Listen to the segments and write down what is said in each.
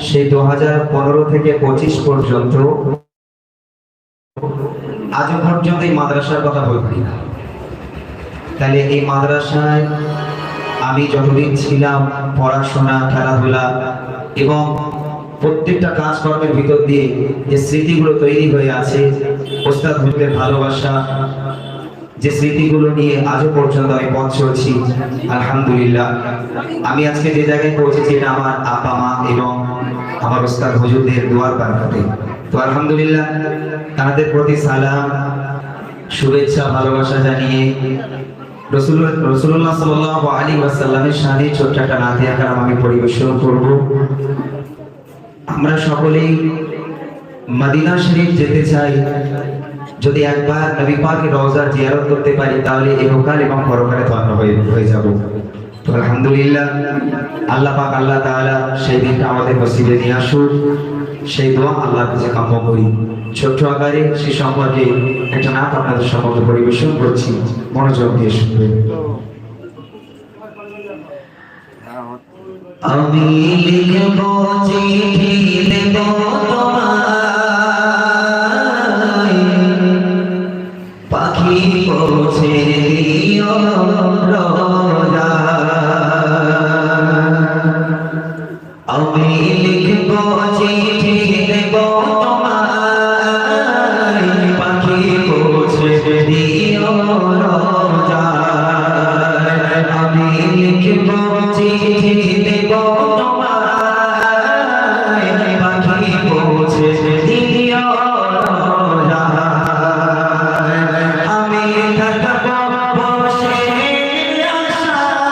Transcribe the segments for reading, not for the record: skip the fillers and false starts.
সেই 2015 থেকে 25 পর্যন্ত আজ পর্যন্ত এই মাদ্রাসার কথা বলতে না। তাহলে এই মাদ্রাসায় আমি যতদিন ছিলাম পড়াশোনা, খেলাধুলা এবং প্রত্যেকটা কাজকর্মের ভিতর দিয়ে যে স্মৃতিগুলো তৈরি হয়ে আছে, ওস্তাদ হুজুরের ভালোবাসা, যে স্মৃতিগুলো নিয়ে আজও পর্যন্ত আমি পথ চলছি। আলহামদুলিল্লাহ, আমি আজকে যে জায়গায় পৌঁছেছি এটা আমার আব্বা মা এবং আমার ওস্তাদ হুজুরদের দোয়ার বরকতে। তো আলহামদুলিল্লাহ, তাদের প্রতি সালাম, শুভেচ্ছা, ভালোবাসা জানিয়ে রাসূলুল্লাহ সাল্লাল্লাহু আলাইহি ওয়াসাল্লামের শানে ছোট্ট একটা নাতিয়া কালাম আমি পরিবেশন করব। আমরা সকলেই মদিনা শরীফ যেতে চাই। যদি একবার নবী পাকের রওজা জিয়ারত করতে পারি তাহলে ইহকাল এবং পরকালে ধন্য হয়ে যাব। তো আলহামদুলিল্লাহ, আল্লাহ পাক আল্লাহ তাআলা সেই দিনটা আমাদের নসিবে নিয়ে আসুক, সেই দোয়া আল্লাহর কাছে কামনা করি। ছোট্ট আকারে সে সম্পর্কে একটা নাত আপনাদের সম্মুখে পরিবেশন করছি, মনোযোগ দিয়ে শুনবেন। আমি লিখব চিঠি দেব তোমায়, পাখি পৌঁছে দিও রোজা। আমি লিখব চিঠি দেব তোমায়, পাখি পৌঁছে দিও রোজা। আমি লিখব চিঠি দেব তোমায়, পাখি পৌঁছে দিও রোজা। আমি থাকব বসে আশায়,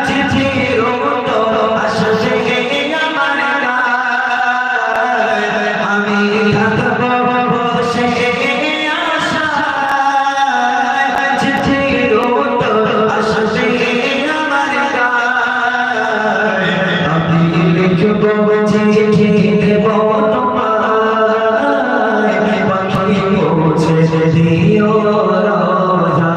চিঠির উত্তর আসবে আমার গায়ে। আমি থাকব বসে আশায়, চিঠির উত্তর আসবে আমার গায়ে। আমি লিখব চিঠি দেব তোমায়, পাখি পৌঁছে দিও রোজা।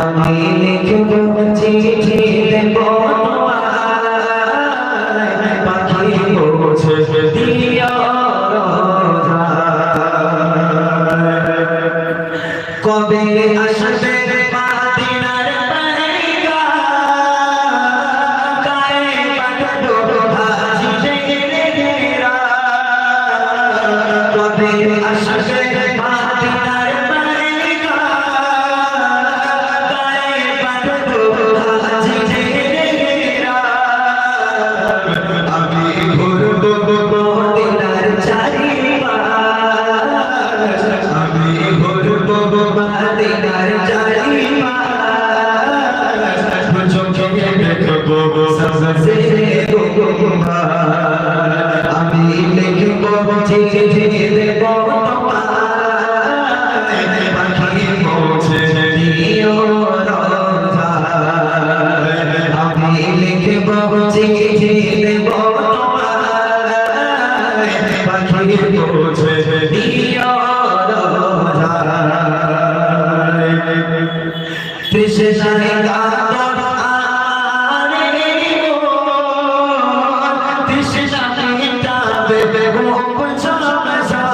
আমি লিখব চিঠি দেব তোমায়, পাখি পৌঁছে দিও রোজা। কবে আসবে মদিনার পয়গা, গায়ে পাঠাবো ভাসবে ঘেরা। কবে আসবে মদিনার পয়গা, গায়ে পাঠাবো ভাসবে ঘেরা। আমি ঘুরবো মদিনার চারিপাশ, আমি ঘুরবো মদিনার চারিপাশ, চোখে দেখবো সবসে গুলবান। আমি লিখব চিঠি দেব তোমায়, পাখি পৌঁছে দিও রোজা। আমি লিখব চিঠি দেব তোমায়, পাখি পৌঁছে দিও রোজা। তৃষ্ণায় কাতর আরে মন, তৃষ্ণা মিটাবে বুক ঝলসা।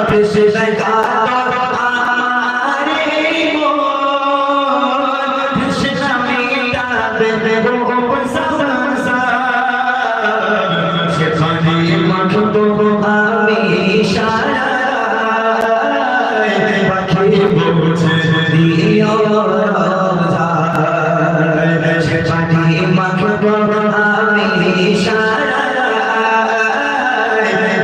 তৃষ্ণায় কাতর আরে মন, তৃষ্ণা মিটাবে বুক ঝলসা। সেখানে মাখবো আমি ইশারায়, পাখি পৌঁছে দিও রোজা। সেখানে মাখবো আমি ইশারায়,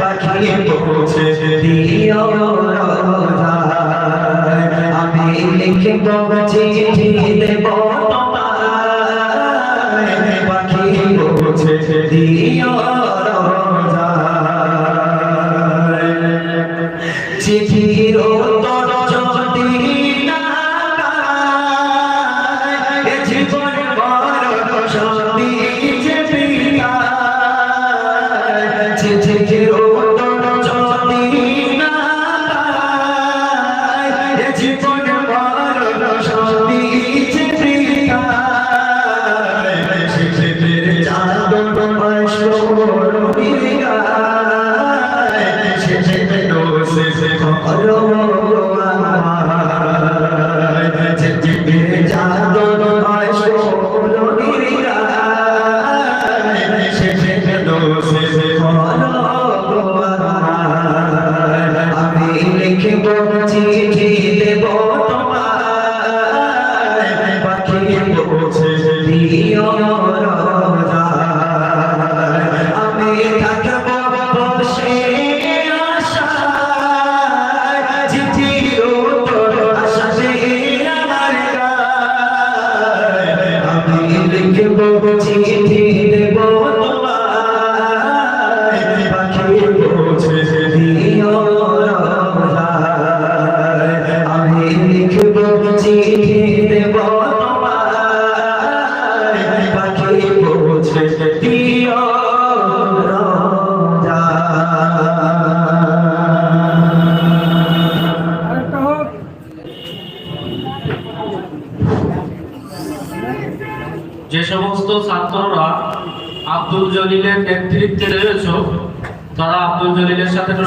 পাখি পৌঁছে দিও রোজা। আমি লিখব চিঠি দেব তোমায়, পাখি পৌঁছে দিও রোজা। চিঠির উত্তর যদি না পাই, এ জীবন বড় সত্যি যে বিদায়। চিঠির উত্তর যদি না পাই, এ জীবন বড় সত্যি যে বিদায়। চিঠির পৌঁছে দিও রোজা। যে সমস্ত ছাত্ররা আব্দুল জলিলের নেতৃত্বে রয়েছে তারা আব্দুল জলিলের সাথে